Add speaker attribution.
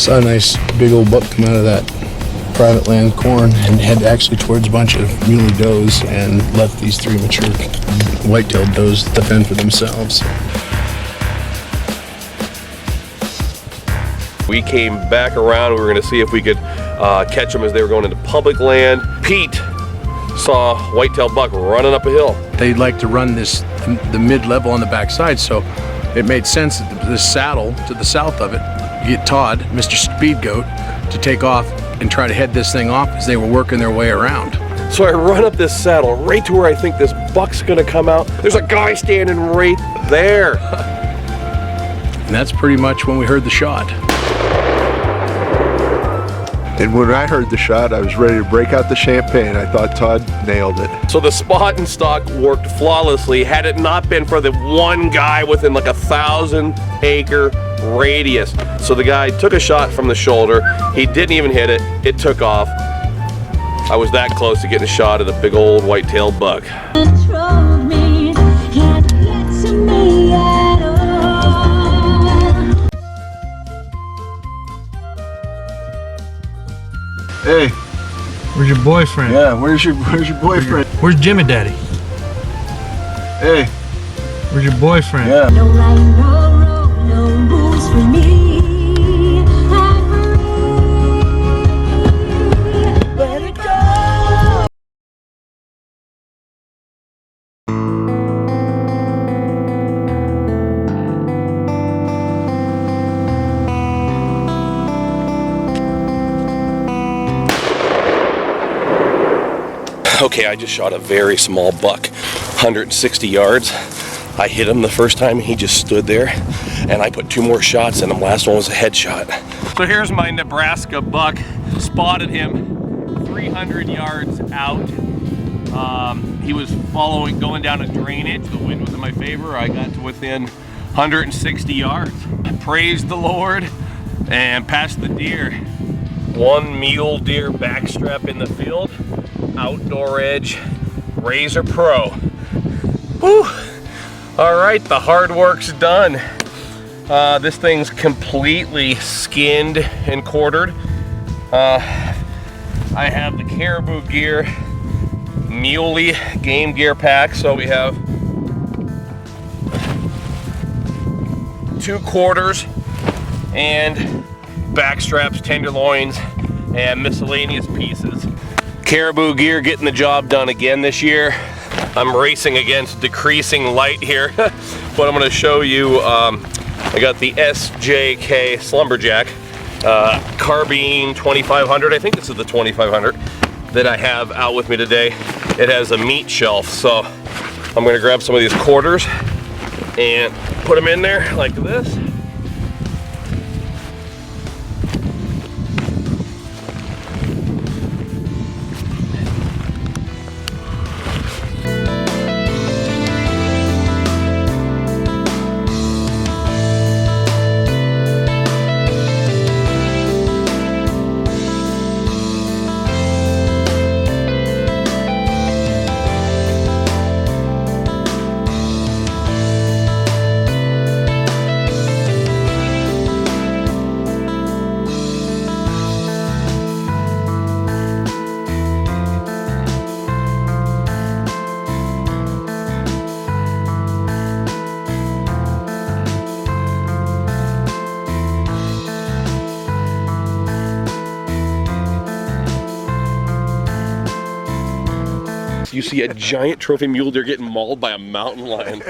Speaker 1: Saw a nice big old buck come out of that private land corn and head actually towards a bunch of muley does and left these 3 mature white-tailed does to fend for themselves.
Speaker 2: We came back around. We were going to see if we could catch them as they were going into public land. Pete saw a white-tailed buck running up a hill.
Speaker 1: They'd like to run the mid-level on the backside, so it made sense that this saddle to the south of it, you get Todd, Mr. Speedgoat, to take off and try to head this thing off as they were working their way around.
Speaker 2: So I run up this saddle right to where I think this buck's gonna come out. There's a guy standing right there.
Speaker 1: And that's pretty much when we heard the shot.
Speaker 3: And when I heard the shot, I was ready to break out the champagne. I thought Todd nailed it.
Speaker 2: So the spot and stock worked flawlessly had it not been for the one guy within like a 1,000-acre radius. So the guy took a shot from the shoulder. He didn't even hit it. It took off. I was that close to getting a shot at a big old white-tailed buck.
Speaker 3: Hey.
Speaker 4: Where's your boyfriend?
Speaker 3: Yeah, where's your boyfriend?
Speaker 4: Where's Jimmy Daddy?
Speaker 3: Hey.
Speaker 4: Where's your boyfriend?
Speaker 3: Yeah.
Speaker 5: No right, no wrong, no rules for me. I'm free. Let it go.
Speaker 2: Okay, I just shot a very small buck, 160 yards. I hit him the first time, he just stood there, and I put 2 more shots in him. Last one was a headshot. So here's my Nebraska buck. Spotted him 300 yards out. He was going down a drainage. The wind was in my favor. I got to within 160 yards. I praised the Lord and passed the deer. 1 mule deer backstrap in the field. Outdoor Edge Razor Pro. Whew. All right, the hard work's done. This thing's completely skinned and quartered. I have the Caribou Gear Muley game gear pack. So we have 2 quarters and back straps, tenderloins, and miscellaneous pieces. Caribou Gear getting the job done again this year. I'm racing against decreasing light here, but I'm gonna show you, I got the SJK Slumberjack Carbine 2500. I think this is the 2500 that I have out with me today. It has a meat shelf, so I'm gonna grab some of these quarters and put them in there like this. You see a giant trophy mule deer getting mauled by a mountain lion.